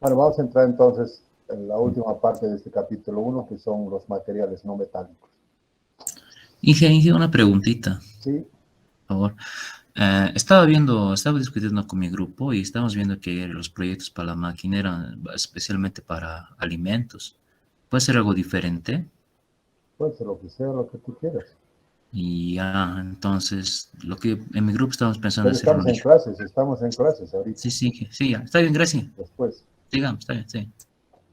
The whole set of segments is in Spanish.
Bueno, vamos a entrar entonces en la última parte de este capítulo 1, que son los materiales no metálicos. Inge, una preguntita, Sí, por favor. Estaba discutiendo con mi grupo y estábamos viendo que los proyectos para la máquina eran especialmente para alimentos. ¿Puede ser algo diferente? puede ser lo que sea, lo que tú quieras. Y ya, entonces, lo que en mi grupo estábamos pensando Pero hacer una... estamos en clases ahorita, Sí, sí, sí, ya. Está bien, gracias. después. Digamos, está bien, sí.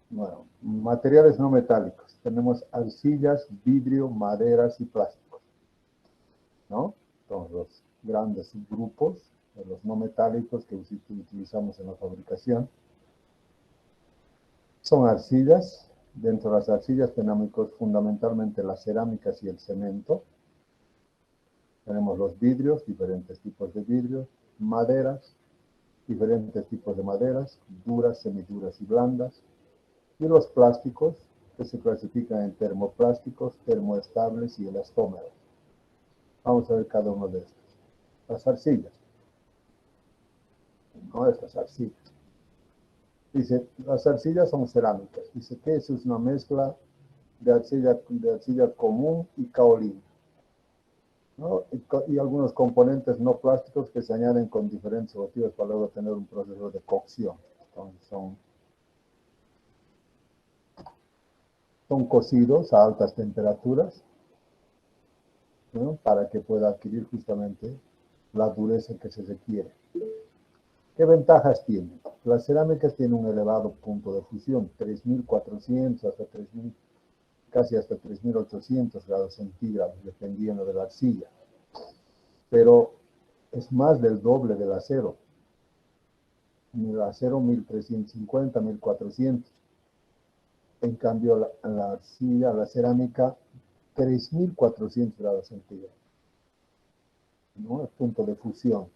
Bueno, materiales no metálicos. Tenemos arcillas, vidrio, maderas y plásticos, ¿no? Son los grandes grupos de los no metálicos que utilizamos en la fabricación. Son arcillas. Dentro de las arcillas tenemos fundamentalmente las cerámicas y el cemento. Tenemos los vidrios, diferentes tipos de vidrios, maderas, diferentes tipos de maderas, duras, semiduras y blandas, y los plásticos, que se clasifican en termoplásticos, termoestables y elastómeros. Vamos a ver cada uno de estos. Las arcillas, ¿no? Estas arcillas. Dice, las arcillas son cerámicas. Dice que eso es una mezcla de arcilla común y caolín, ¿no? Y algunos componentes no plásticos que se añaden con diferentes motivos para luego tener un proceso de cocción. Entonces son cocidos a altas temperaturas, ¿no? Para que pueda adquirir justamente la dureza que se requiere. ¿Qué ventajas tiene? Las cerámicas tienen un elevado punto de fusión, 3400 hasta 3000, casi hasta 3800 grados centígrados, dependiendo de la arcilla. Pero es más del doble del acero. El acero 1350, 1400. En cambio, la arcilla, la cerámica, 3400 grados centígrados, ¿no? El punto de fusión.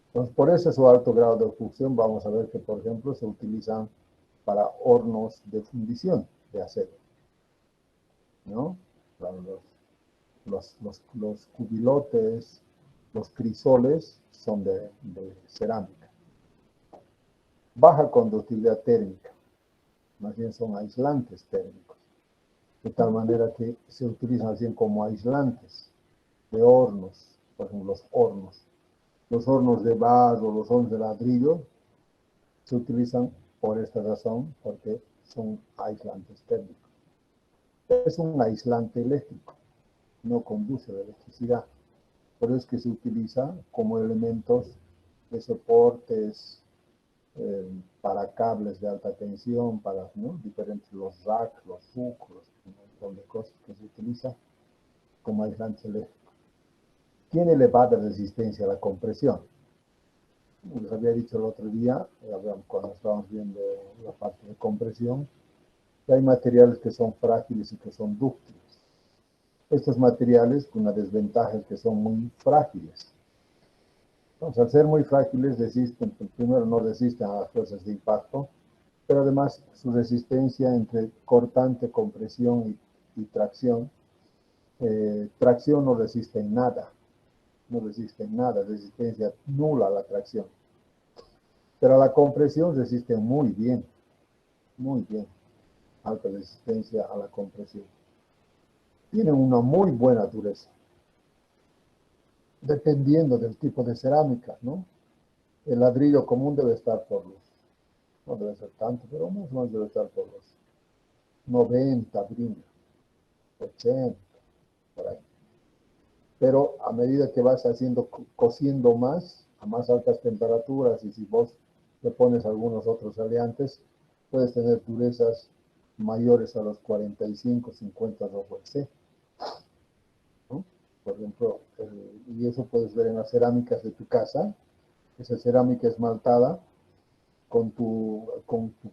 Entonces, por ese su alto grado de fusión, vamos a ver que, por ejemplo, se utilizan para hornos de fundición de acero, ¿no? Los cubilotes, los crisoles son de cerámica. Baja conductividad térmica, más bien son aislantes térmicos, de tal manera que se utilizan así como aislantes de hornos, por ejemplo, los hornos de barro, los hornos de ladrillo, se utilizan por esta razón, porque son aislantes térmicos. Es un aislante eléctrico, no conduce la electricidad, por eso es que se utiliza como elementos de soportes, para cables de alta tensión, para, ¿no? Diferentes, los racks, los sucros, un montón de cosas que se utiliza como aislante eléctrico. Tiene elevada resistencia a la compresión. Les había dicho el otro día, cuando estábamos viendo la parte de compresión, que hay materiales que son frágiles y que son dúctiles. Estos materiales, con una desventaja, es que son muy frágiles. Entonces, al ser muy frágiles, resisten, primero no resisten a las fuerzas de impacto, pero además su resistencia entre cortante, compresión y tracción. Tracción no resiste nada, resistencia nula a la tracción. Pero a la compresión resisten muy bien, alta resistencia a la compresión. Tienen una muy buena dureza, dependiendo del tipo de cerámica, ¿no? El ladrillo común debe estar por los, no debe ser tanto, pero más o menos debe estar por los 90 brinca, 80, por ahí. Pero a medida que vas cociendo más, a más altas temperaturas, y si vos le pones algunos otros aliantes, puedes tener durezas mayores a los 45, 50 RC, ¿no? Por ejemplo, y eso puedes ver en las cerámicas de tu casa. Esa cerámica esmaltada, con tu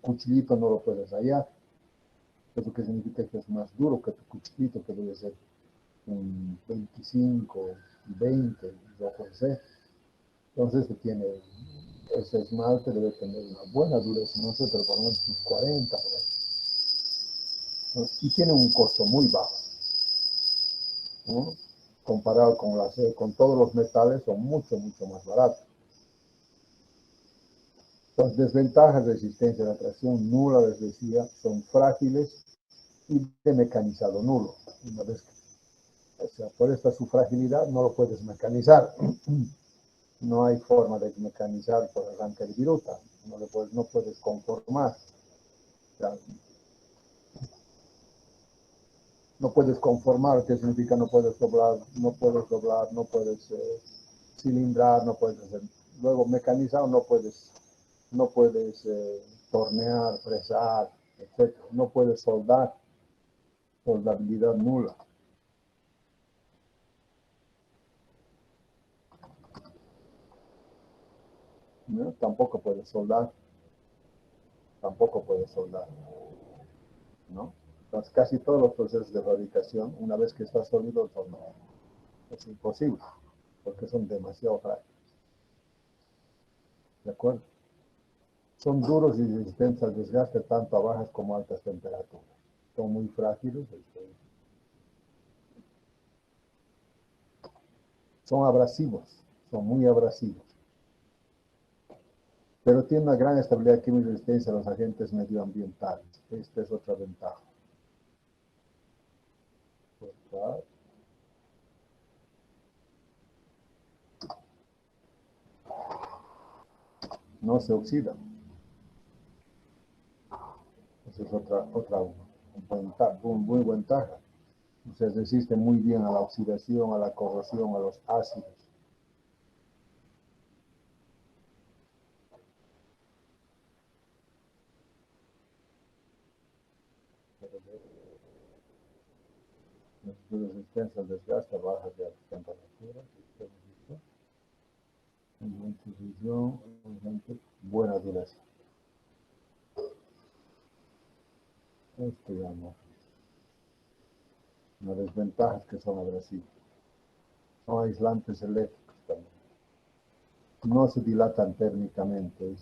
cuchillito no lo puedes rayar. Eso que significa que es más duro que tu cuchillito, que debe ser un 25, 20, yo puede ser. Entonces ese esmalte debe tener una buena dureza, no sé, pero por lo menos 40 por ahí. Y tiene un costo muy bajo, ¿no? Comparado con todos los metales, son mucho, mucho más baratos. Las desventajas de resistencia a la tracción nula, les decía, son frágiles y de mecanizado nulo. Una vez que, o sea, por esta su fragilidad no lo puedes mecanizar. No hay forma de mecanizar por arranque de viruta. No puedes conformar. O sea, no puedes conformar, ¿qué significa no puedes doblar? No puedes cilindrar, no puedes hacer. Luego mecanizado no puedes tornear, fresar, etc. No puedes soldar, soldabilidad nula. ¿No? Tampoco puedes soldar, ¿no? Entonces, casi todos los procesos de fabricación, una vez que está sólido, es imposible, porque son demasiado frágiles. ¿De acuerdo? Son duros y resistentes al desgaste tanto a bajas como a altas temperaturas. Son muy frágiles. Son abrasivos, son muy abrasivos. Pero tienen una gran estabilidad química y resistencia a los agentes medioambientales. Esta es otra ventaja. No se oxidan. Esa es otra ventaja, muy ventaja. O sea, resiste muy bien a la oxidación, a la corrosión, a los ácidos. Resistencia al desgaste a bajas de altas temperaturas. Buena duración. Digamos, una desventaja es que son agresivos. Son aislantes eléctricos también. No se dilatan térmicamente.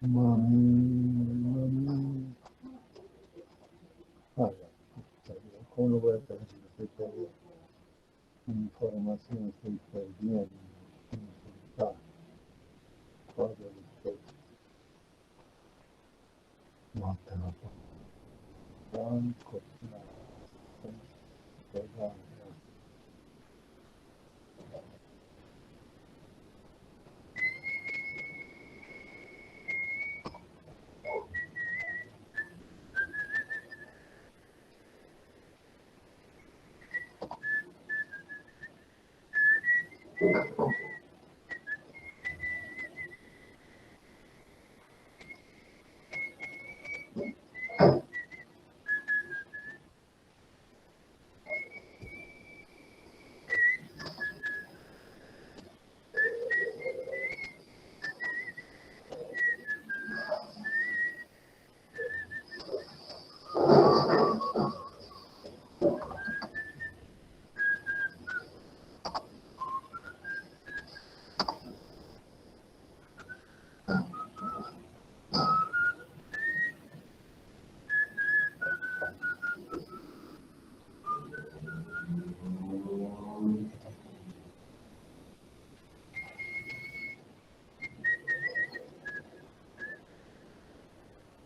Mami. ¿Cómo lo voy a tener si estoy perdiendo? Información estoy perdiendo. No te lo puedo.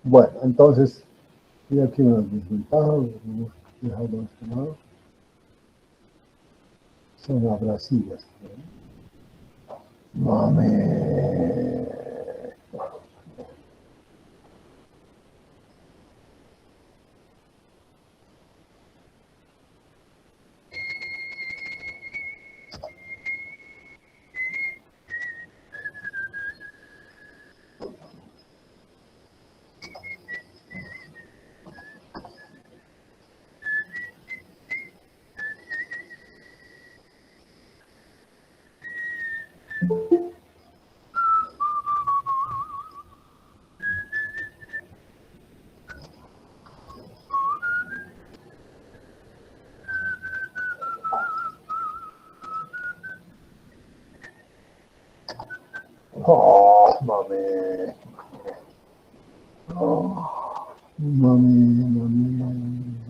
Bueno, entonces, y aquí unas desventajas, vamos a dejarlo de este lado. Son abrasivas. Mame. Oh, mame. Oh, mami.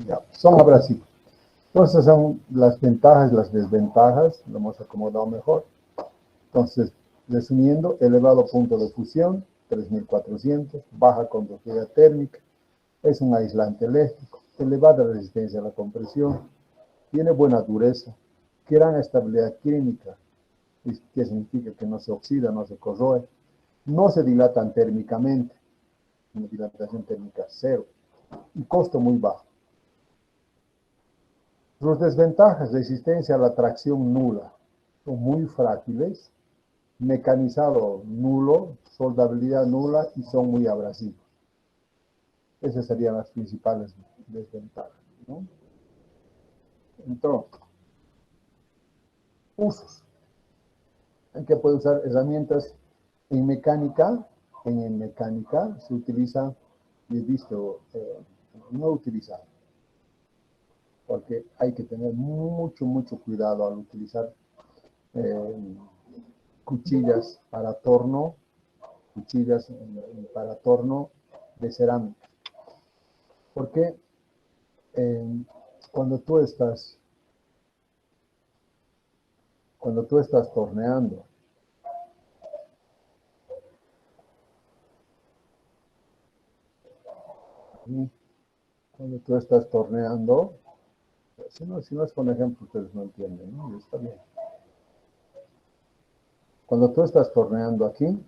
Ya, son abrasivos. Entonces son las ventajas y las desventajas. Lo hemos acomodado mejor. Entonces, resumiendo, elevado punto de fusión, 3400, baja conductividad térmica, es un aislante eléctrico, elevada resistencia a la compresión, tiene buena dureza, gran estabilidad química, que significa que no se oxida, no se corroe, no se dilatan térmicamente, una dilatación térmica cero, y costo muy bajo. Sus desventajas: resistencia a la tracción nula, son muy frágiles, mecanizado nulo, soldabilidad nula y son muy abrasivos. Esas serían las principales desventajas, ¿no? Entonces, usos. ¿En qué puede usar herramientas en mecánica? En mecánica se utiliza, y he visto, no utilizar, porque hay que tener mucho cuidado al utilizar cuchillas para torno, cuchillas para torno de cerámica. Porque cuando tú estás torneando, si no es con ejemplo, ustedes no entienden, ¿no? Está bien. Cuando tú estás torneando aquí,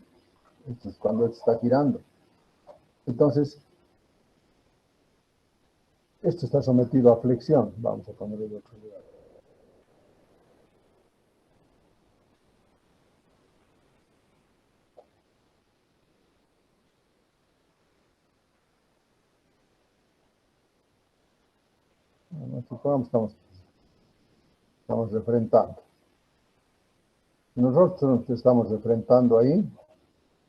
esto es cuando está girando. Entonces, esto está sometido a flexión. Vamos a ponerlo de otro lugar. Supongamos estamos refrentando. Nosotros nos estamos refrentando ahí,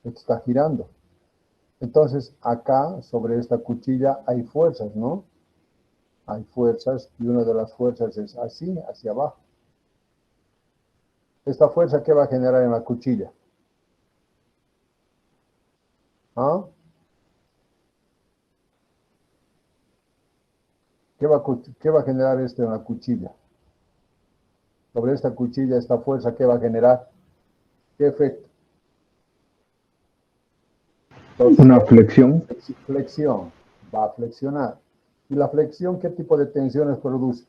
esto está girando. Entonces, acá, sobre esta cuchilla, hay fuerzas, ¿no? Hay fuerzas, y una de las fuerzas es así, hacia abajo. ¿Esta fuerza qué va a generar en la cuchilla? ¿Ah? ¿Qué va a generar esto en la cuchilla? Sobre esta cuchilla, esta fuerza, ¿qué va a generar? ¿Qué efecto? Entonces, Una flexión flexión, va a flexionar. ¿Y la flexión qué tipo de tensiones produce?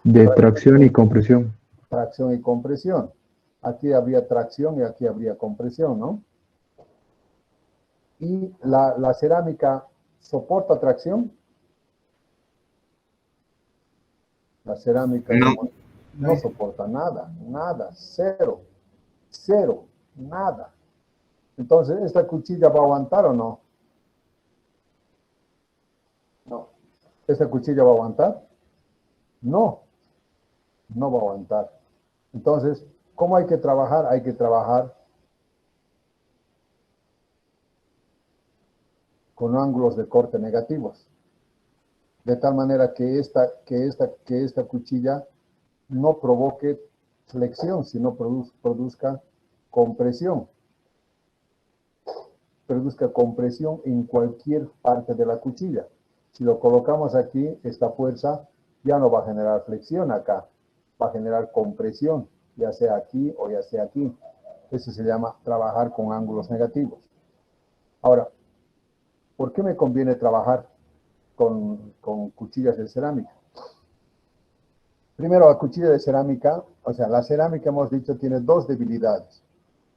de tracción y compresión. Tracción y compresión. Aquí habría tracción y aquí habría compresión, ¿no? ¿Y la cerámica soporta tracción? La cerámica No. no soporta nada, cero, nada. Entonces, ¿esta cuchilla va a aguantar o no? No. ¿Esta cuchilla va a aguantar? No, no va a aguantar. Entonces, ¿cómo hay que trabajar? Hay que trabajar con ángulos de corte negativos, de tal manera que esta cuchilla no provoque flexión, sino produzca compresión. Produzca compresión en cualquier parte de la cuchilla. Si lo colocamos aquí, esta fuerza ya no va a generar flexión acá, va a generar compresión, ya sea aquí o ya sea aquí. Eso se llama trabajar con ángulos negativos. Ahora, ¿Por qué me conviene trabajar con cuchillas de cerámica? Primero, la cuchilla de cerámica, o sea, la cerámica, hemos dicho, tiene dos debilidades.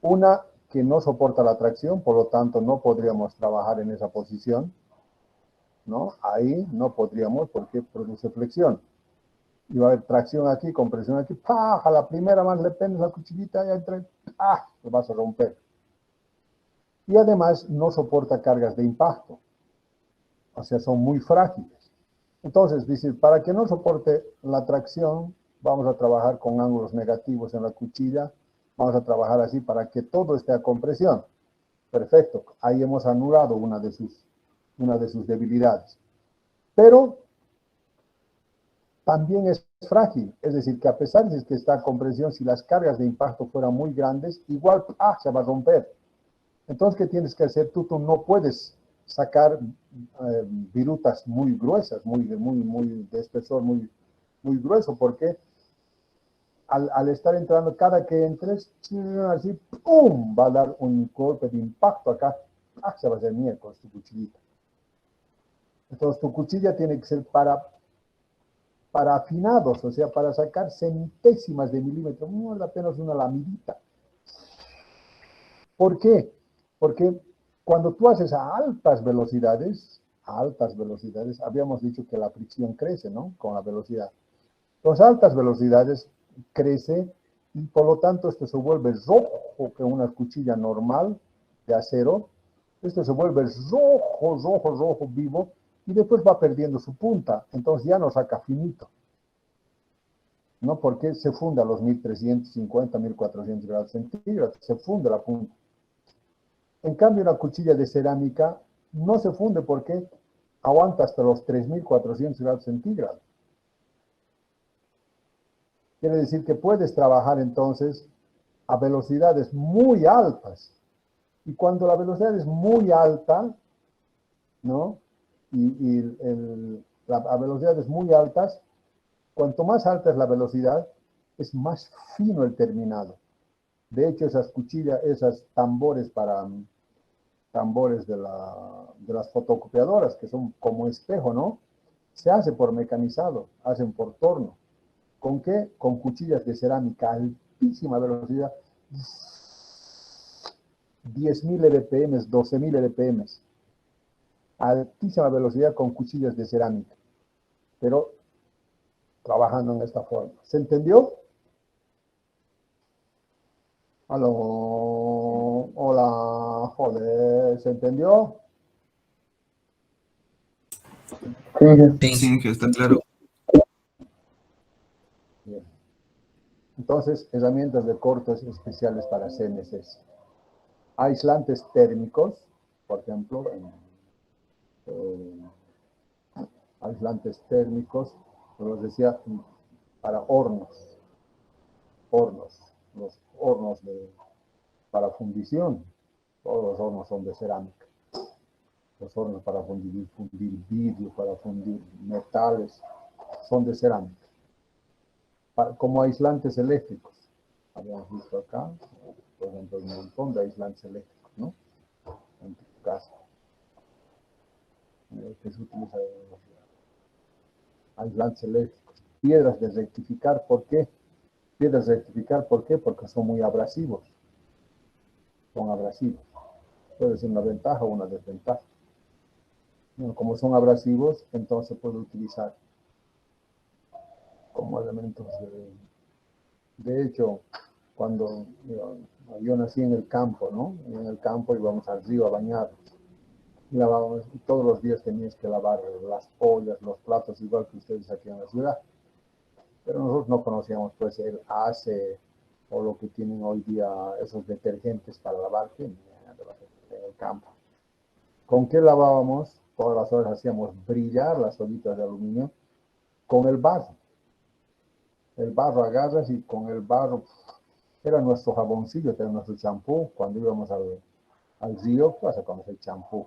Una, que no soporta la tracción, por lo tanto, no podríamos trabajar en esa posición, ¿no? Ahí no podríamos porque produce flexión. Y va a haber tracción aquí, compresión aquí, ¡pah! A la primera más le pones la cuchillita y entra, ¡ah! Lo vas a romper. Y además no soporta cargas de impacto, o sea, son muy frágiles. Entonces, dice, para que no soporte la tracción, vamos a trabajar con ángulos negativos en la cuchilla, vamos a trabajar así para que todo esté a compresión. Perfecto, ahí hemos anulado una de sus debilidades. Pero también es frágil, es decir, que a pesar de que está a compresión, si las cargas de impacto fueran muy grandes, igual se va a romper. Entonces, ¿qué tienes que hacer? Tú no puedes sacar virutas muy gruesas, de espesor muy grueso, porque al estar entrando, cada que entres, así, ¡pum!, va a dar un golpe de impacto acá. Se va a hacer miércoles tu cuchillita. Entonces, tu cuchilla tiene que ser para afinados, o sea, para sacar centésimas de milímetro, no es apenas una lamidita. ¿Por qué? Porque cuando tú haces a altas velocidades, habíamos dicho que la fricción crece, ¿no? Con la velocidad. Entonces, a altas velocidades crece y por lo tanto esto se vuelve rojo que una cuchilla normal de acero. Esto se vuelve rojo vivo y después va perdiendo su punta. Entonces ya no saca finito. ¿No? Porque se funde a los 1350, 1400 grados centígrados. Se funde la punta. En cambio, una cuchilla de cerámica no se funde porque aguanta hasta los 3400 grados centígrados. Quiere decir que puedes trabajar entonces a velocidades muy altas. Y cuando la velocidad es muy alta, ¿no? A velocidades muy altas, cuanto más alta es la velocidad, es más fino el terminado. De hecho, esas cuchillas, esas tambores de las fotocopiadoras, que son como espejo, ¿no? Se hace por mecanizado, hacen por torno. ¿Con qué? Con cuchillas de cerámica a altísima velocidad. 10.000 RPM, 12.000 RPM. A altísima velocidad con cuchillas de cerámica. Pero trabajando en esta forma. ¿Se entendió? Aló, hola, joder, ¿se entendió? Sí, Sí, que está claro. Bien. Entonces, herramientas de cortes especiales para CNCs. Aislantes térmicos, por ejemplo, aislantes térmicos, como les decía, para hornos, los hornos para fundición, todos los hornos son de cerámica. Los hornos para fundir vidrio, para fundir metales, son de cerámica. Como aislantes eléctricos. Habíamos visto acá, por ejemplo, un montón de aislantes eléctricos, ¿no? En tu casa. Que se utiliza aislantes eléctricos. Piedras de rectificar, ¿por qué? Piedras de rectificar, ¿por qué? Porque son muy abrasivos. Son abrasivos. Puede ser una ventaja o una desventaja. Bueno, como son abrasivos, entonces se puede utilizar como elementos de hecho, cuando yo nací en el campo, ¿no? Y en el campo íbamos al río a bañar. Y lavábamos, y todos los días tenías que lavar las ollas, los platos, igual que ustedes aquí en la ciudad. Pero nosotros no conocíamos pues el ACE o lo que tienen hoy día esos detergentes para lavar en el campo. ¿Con qué lavábamos? Todas las horas hacíamos brillar las ollitas de aluminio con el barro. El barro agarras y con el barro era nuestro jaboncillo, era nuestro champú. Cuando íbamos al río, pues a conocer el champú.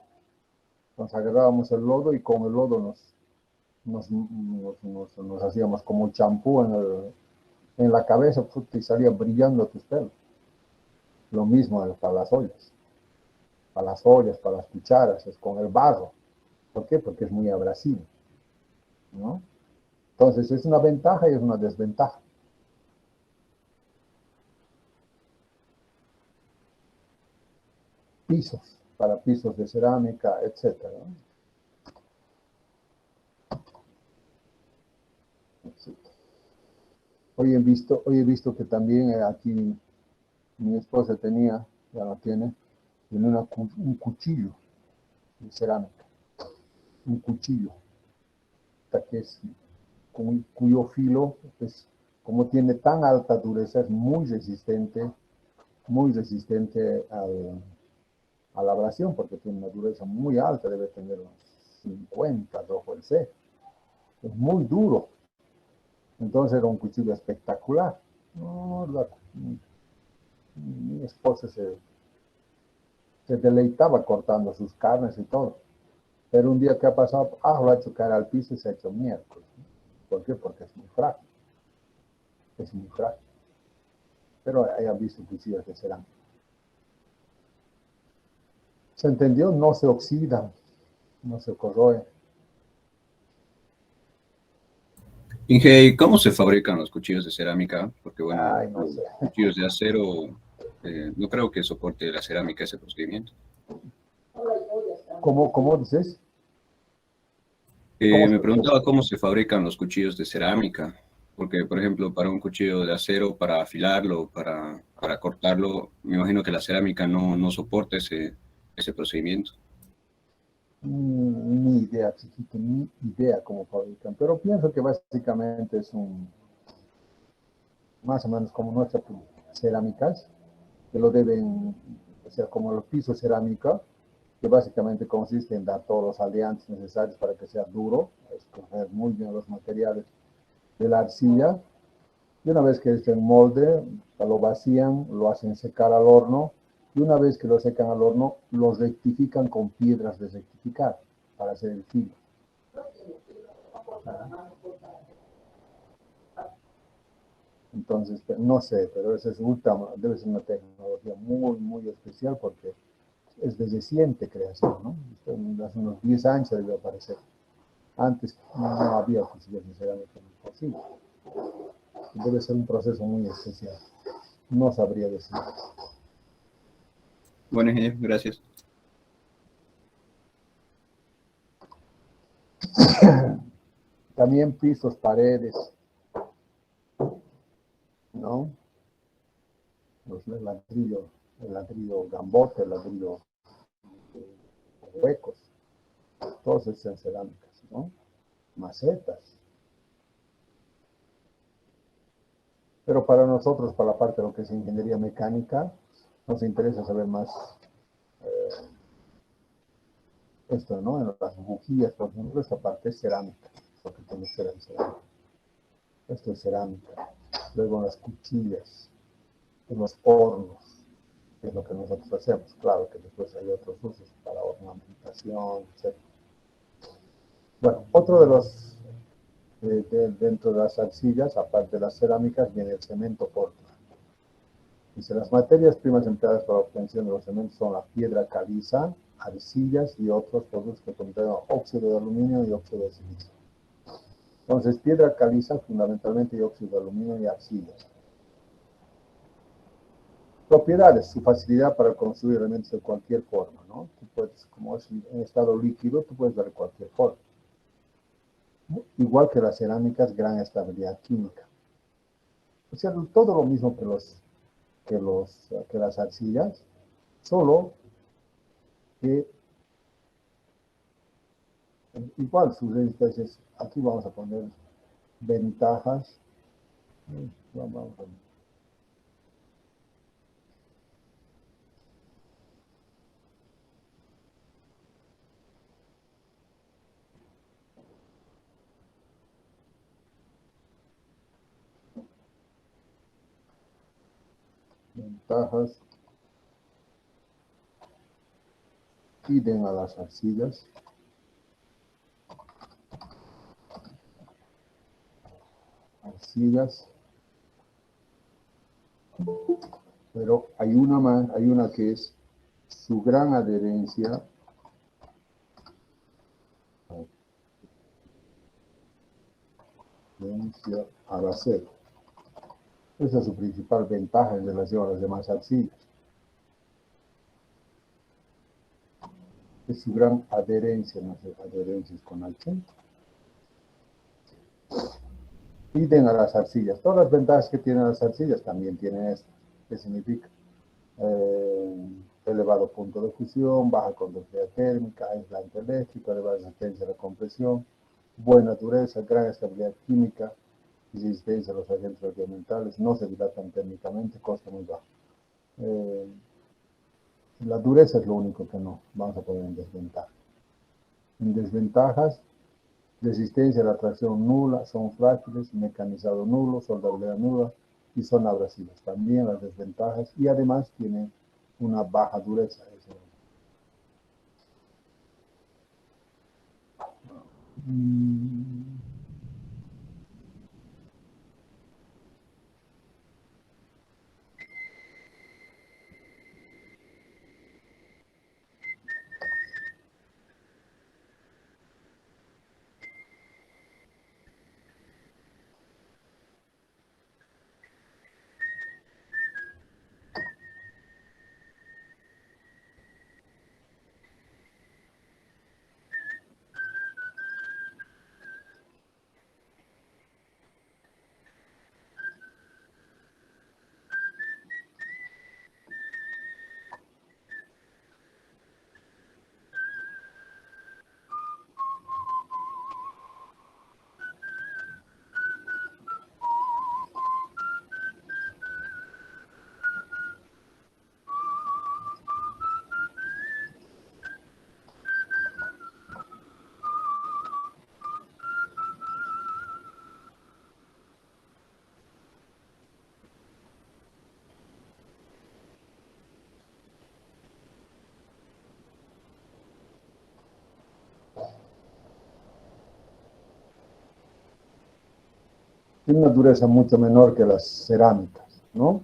Nos agarrábamos el lodo y con el lodo nos hacíamos como champú en la cabeza, y salía brillando tus pelos. Lo mismo para las ollas. para las ollas, para las cucharas, es con el barro. ¿Por qué? Porque es muy abrasivo, ¿no? Entonces, es una ventaja y es una desventaja. Pisos, para pisos de cerámica, etcétera, ¿no? Hoy he visto que también aquí mi esposa tenía, ya lo tiene un cuchillo de cerámica, un cuchillo, que es, cuyo filo, pues, como tiene tan alta dureza, es muy resistente a la abrasión, porque tiene una dureza muy alta, debe tener unos 50 bajo el C. Es muy duro. Entonces era un cuchillo espectacular. No, mi esposa se deleitaba cortando sus carnes y todo. Pero un día que ha pasado, lo ha hecho caer al piso y se ha hecho miércoles. ¿Por qué? Porque es muy frágil. Es muy frágil. Pero hayan visto cuchillos de cerámica. ¿Se entendió? No se oxidan, no se corroen. Inge, ¿cómo se fabrican los cuchillos de cerámica? Porque bueno, Ay, no los sé. cuchillos de acero, no creo que soporte la cerámica ese procedimiento. ¿Cómo dices? ¿Cómo Me se preguntaba cómo se fabrican los cuchillos de cerámica, porque por ejemplo, para un cuchillo de acero, para afilarlo, para cortarlo, me imagino que la cerámica no soporta ese procedimiento. Ni idea, chiquito, ni idea cómo fabrican. Pero pienso que básicamente es más o menos como nuestras cerámicas, que lo deben, o sea, como los pisos cerámica, que básicamente consiste en dar todos los aliantes necesarios para que sea duro, escoger muy bien los materiales de la arcilla, y una vez que esté en molde, lo vacían, lo hacen secar al horno, y una vez que lo secan al horno, los rectifican con piedras de rectificar para hacer el filo. Entonces, no sé, pero esa es debe ser una tecnología muy, muy especial porque es de reciente creación, ¿no? Hace unos 10 años debió aparecer. Antes no había cuchillos de cerámica posible. Debe ser un proceso muy especial. No sabría decir. Bueno, Inge, gracias. También pisos, paredes, ¿no? El ladrillo gambote, el ladrillo huecos, todos son cerámicas, ¿no? Macetas. Pero para nosotros, para la parte de lo que es ingeniería mecánica, nos interesa saber más esto, ¿no? En las bujías, por ejemplo, esta parte es cerámica, porque tiene que ser en cerámica. Esto es cerámica. Luego en las cuchillas, en los hornos, que es lo que nosotros hacemos. Claro que después hay otros usos para ornamentación, etc. Bueno, otro de los, dentro de las arcillas, aparte de las cerámicas, viene el cemento Portland. Dice, las materias primas empleadas para la obtención de los cementos son la piedra caliza, arcillas y otros productos que contienen óxido de aluminio y óxido de silicio. Entonces, piedra caliza fundamentalmente y óxido de aluminio y arcillas. Propiedades, su facilidad para construir elementos de cualquier forma, ¿no? Tú puedes, como es en estado líquido, tú puedes darle cualquier forma. Igual que las cerámicas, gran estabilidad química. O sea, todo lo mismo que las arcillas, solo que igual sus resistencias, aquí vamos a poner ventajas. Vamos a ventajas piden a las arcillas. Arcillas. Pero hay una más, hay una que es su gran adherencia al acero. Esa es su principal ventaja en relación a las demás arcillas. Es su gran adherencia, no sé, adherencias con H. Idem a las arcillas. Todas las ventajas que tienen las arcillas también tienen esto. ¿Qué significa? Elevado punto de fusión, baja conductividad térmica, aislante eléctrico, elevada resistencia a la compresión, buena dureza, gran estabilidad química, resistencia a los agentes radioambientales, no se dilatan térmicamente, costo muy bajo. La dureza es lo único que no vamos a poner en desventaja. En desventajas, resistencia a la tracción nula, son frágiles, mecanizado nulo, soldabilidad nula y son abrasivas. También las desventajas y además tienen una baja dureza. Tiene una dureza mucho menor que las cerámicas, ¿no?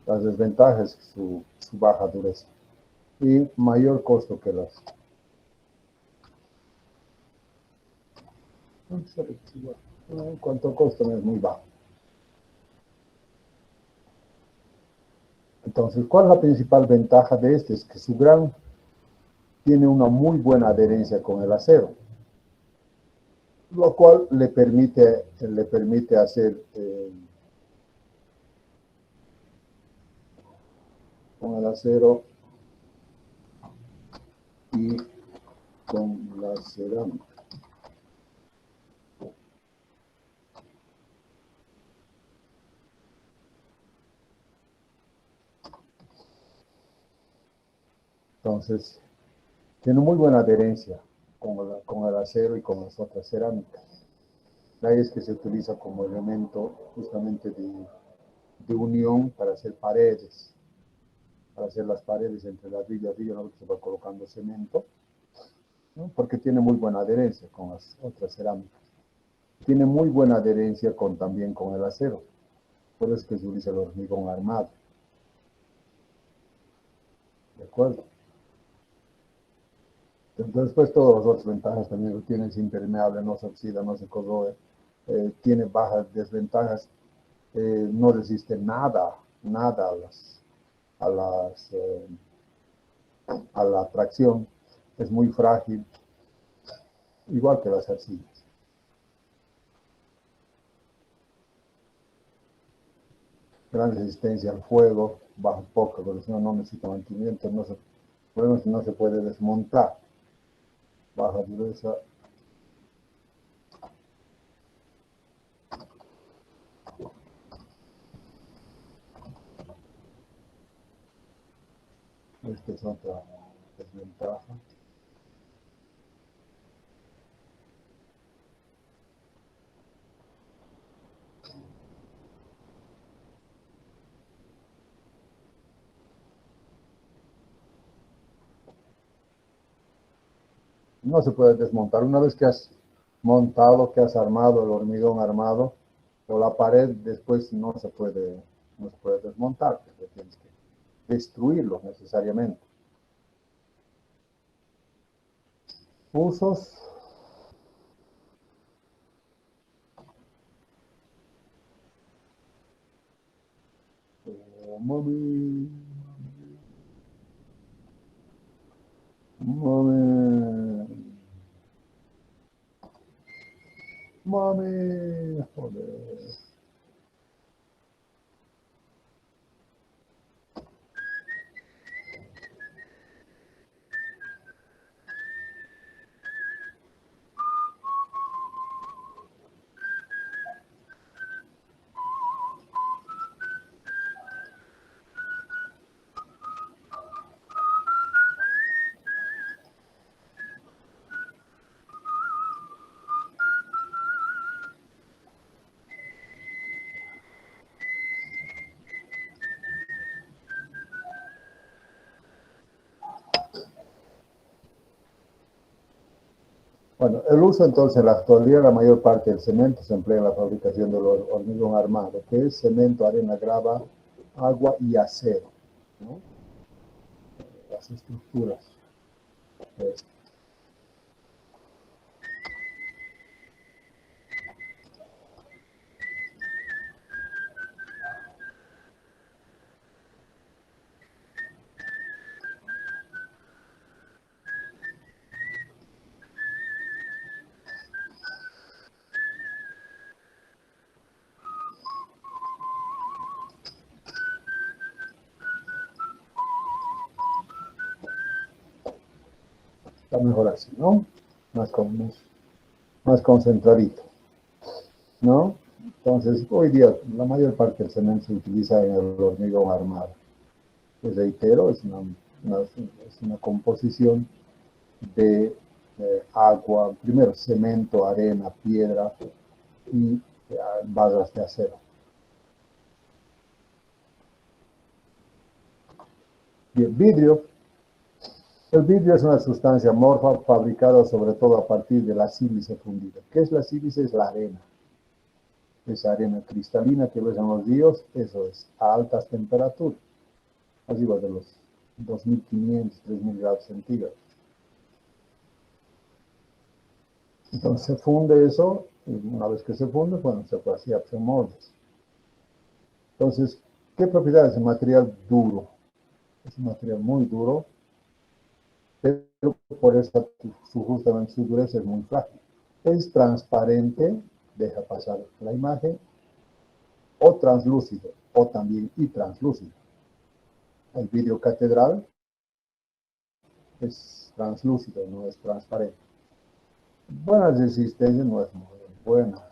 Las desventajas es su baja dureza y mayor costo que las. En cuanto a costo es muy bajo. Entonces, ¿cuál es la principal ventaja de este? Es que su gran tiene una muy buena adherencia con el acero, lo cual le permite hacer con el acero y con la cerámica. Entonces, tiene muy buena adherencia con el acero y con las otras cerámicas. De ahí es que se utiliza como elemento justamente de unión para hacer paredes, para hacer las paredes entre ladrillo y ladrillo, ¿no? Que se va colocando cemento, ¿no? Porque tiene muy buena adherencia con las otras cerámicas. Tiene muy buena adherencia también con el acero, por eso es que se utiliza el hormigón armado. ¿De acuerdo? Entonces, pues todas las otras ventajas también lo tiene, es impermeable, no se oxida, no se corroe, tiene bajas desventajas, no resiste nada a la tracción, es muy frágil, igual que las arcillas. Gran resistencia al fuego, bajo poca corrosión, no necesita mantenimiento, no se puede desmontar, baja dureza. Esta es otra desventaja. No se puede desmontar. Una vez que has montado, que has armado el hormigón armado o la pared, después no se puede desmontar, porque tienes que destruirlo necesariamente. Usos. Mami. Mami. Mami. Joder. Bueno, el uso entonces en la actualidad, la mayor parte del cemento se emplea en la fabricación del hormigón armado, que es cemento, arena, grava, agua y acero, ¿no? Las estructuras. Está mejor así, ¿no? Más concentradito, ¿no? Entonces, hoy día la mayor parte del cemento se utiliza en el hormigón armado. Pues reitero, es una composición de agua, primero cemento, arena, piedra y barras de acero. Bien, vidrio. El vidrio es una sustancia amorfa fabricada sobre todo a partir de la sílice fundida. ¿Qué es la sílice? Es la arena. Esa arena cristalina que ves en los ríos, eso es a altas temperaturas, arriba de los 2500, 3000 grados centígrados. Entonces se funde eso, y una vez que se funde, bueno, se puede hacer moldes. Entonces, ¿qué propiedades? Es un material duro. Es un material muy duro, pero por eso justamente su dureza es muy frágil. Es transparente, deja pasar la imagen, o translúcido, o también y translúcido. El vidrio catedral es translúcido, no es transparente. Buena resistencia no es muy buena.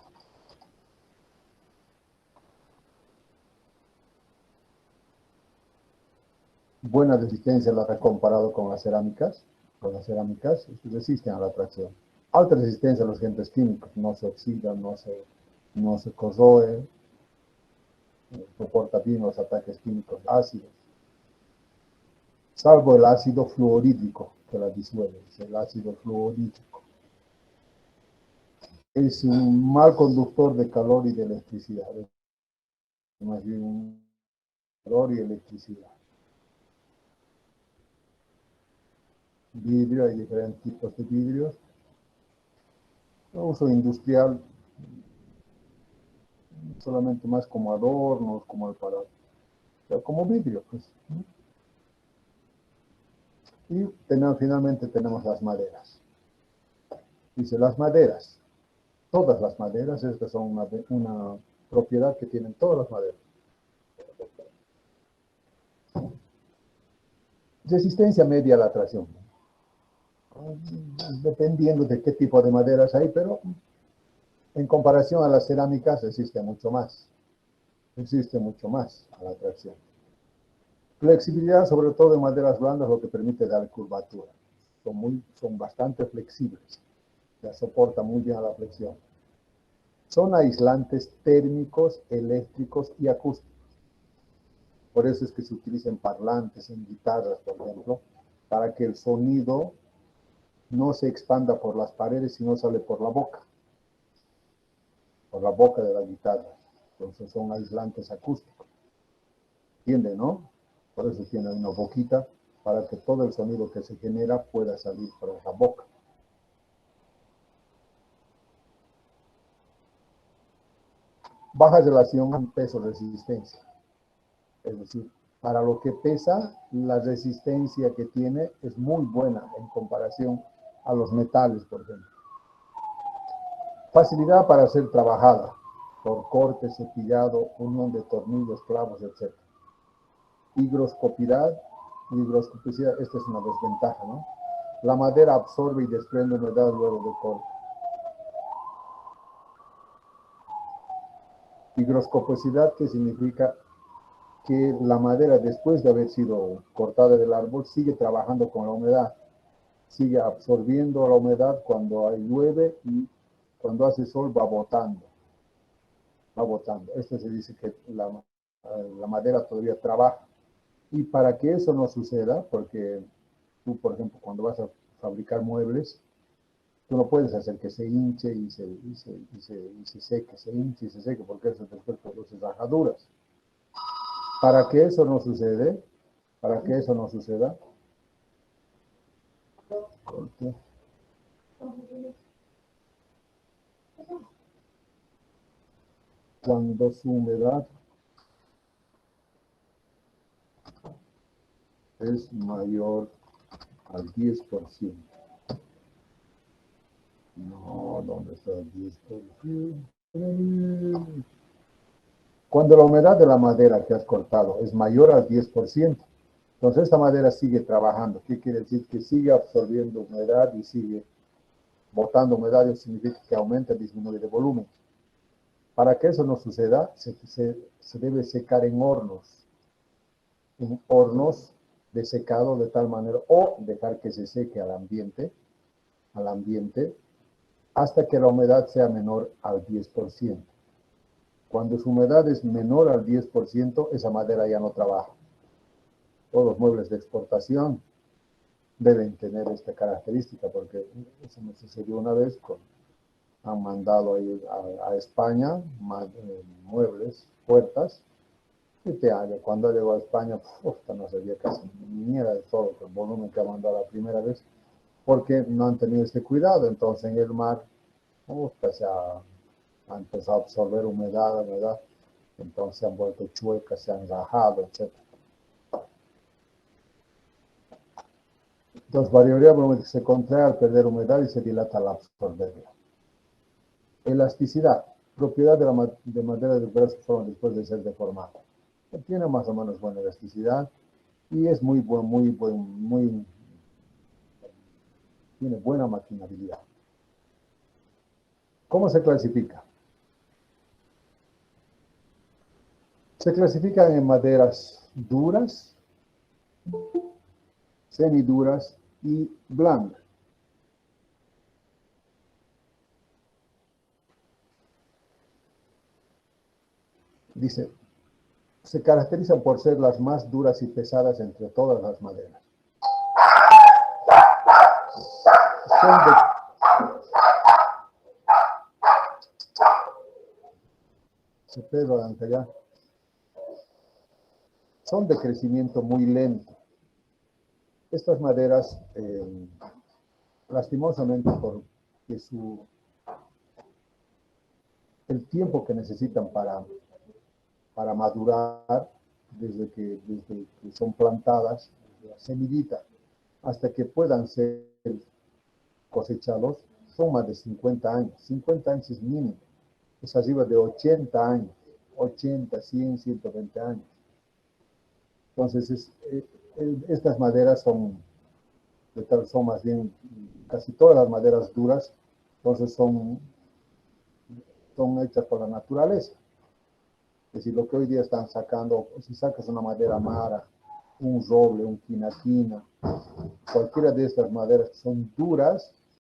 Buena resistencia la he comparado con las cerámicas. Con las cerámicas resisten a la tracción. Alta resistencia a los agentes químicos, no se oxidan, no se corroe, soporta bien los ataques químicos ácidos. Salvo el ácido fluorhídrico que la disuelve, es el ácido fluorhídrico. Es un mal conductor de calor y de electricidad. Más bien un calor y electricidad. Vidrio, hay diferentes tipos de vidrios. Uso industrial, solamente más como adornos, como el para, o sea, como vidrio, pues. Y finalmente tenemos las maderas. Dice, las maderas, todas las maderas, estas son una propiedad que tienen todas las maderas. Resistencia media a la tracción. Dependiendo de qué tipo de maderas hay, pero en comparación a las cerámicas resiste mucho más. Resiste mucho más a la tracción. Flexibilidad, sobre todo en maderas blandas, lo que permite dar curvatura. Son bastante flexibles. Ya soportan muy bien a la flexión. Son aislantes térmicos, eléctricos y acústicos. Por eso es que se utilizan parlantes en guitarras, por ejemplo, para que el sonido no se expanda por las paredes, sino sale por la boca de la guitarra. Entonces son aislantes acústicos. ¿Entienden, no? Por eso tiene una boquita para que todo el sonido que se genera pueda salir por esa boca. baja relación peso-resistencia. Es decir, para lo que pesa, la resistencia que tiene es muy buena en comparación a los metales, por ejemplo. Facilidad para ser trabajada por corte, cepillado, unión de tornillos, clavos, etc. Higroscopicidad, esta es una desventaja, ¿no? La madera absorbe y desprende humedad luego de corte. Higroscopicidad, que significa que la madera, después de haber sido cortada del árbol, sigue trabajando con la humedad, sigue absorbiendo la humedad cuando hay llueve y cuando hace sol va botando. Va botando. Esto se dice que la madera todavía trabaja. Y para que eso no suceda, porque tú, por ejemplo, cuando vas a fabricar muebles, tú no puedes hacer que se hinche y se seque, se hinche y se seque, porque eso después produce rajaduras. Para que eso no suceda, corte. Cuando su humedad es mayor al 10%. No, ¿dónde está el 10%? Cuando la humedad de la madera que has cortado es mayor al 10%, entonces esta madera sigue trabajando. ¿Qué quiere decir? Que sigue absorbiendo humedad y sigue botando humedad. Eso significa que aumenta y disminuye de volumen. Para que eso no suceda, se debe secar en hornos de secado de tal manera, o dejar que se seque al ambiente, hasta que la humedad sea menor al 10%. Cuando su humedad es menor al 10%, esa madera ya no trabaja. Todos los muebles de exportación deben tener esta característica, porque eso me sucedió una vez. Han mandado a España muebles, puertas, y cuando llegó a España, no sabía casi ni mierda de todo el volumen que ha mandado la primera vez, porque no han tenido este cuidado. Entonces en el mar se ha empezado a absorber humedad, entonces se han vuelto chuecas, se han rajado, etc. Entonces, variablemente se contrae al perder humedad y se dilata al absorberla. Elasticidad, propiedad de madera de diversas formas después de ser deformada. Tiene más o menos buena elasticidad y es tiene buena maquinabilidad. ¿Cómo se clasifica? Se clasifican en maderas duras, semiduras y blandas. Dice, se caracterizan por ser las más duras y pesadas entre todas las maderas. Son de crecimiento muy lento. Estas maderas, lastimosamente, porque el tiempo que necesitan para madurar, desde que son plantadas, desde la semillita, hasta que puedan ser cosechados, son más de 50 años. 50 años es mínimo. Es arriba de 80 años. 80, 100, 120 años. Entonces, estas maderas son más bien, casi todas las maderas duras, entonces son hechas por la naturaleza. Es decir, lo que hoy día están sacando, si sacas una madera mara, un roble, un quinaquina, cualquiera de estas maderas que son duras,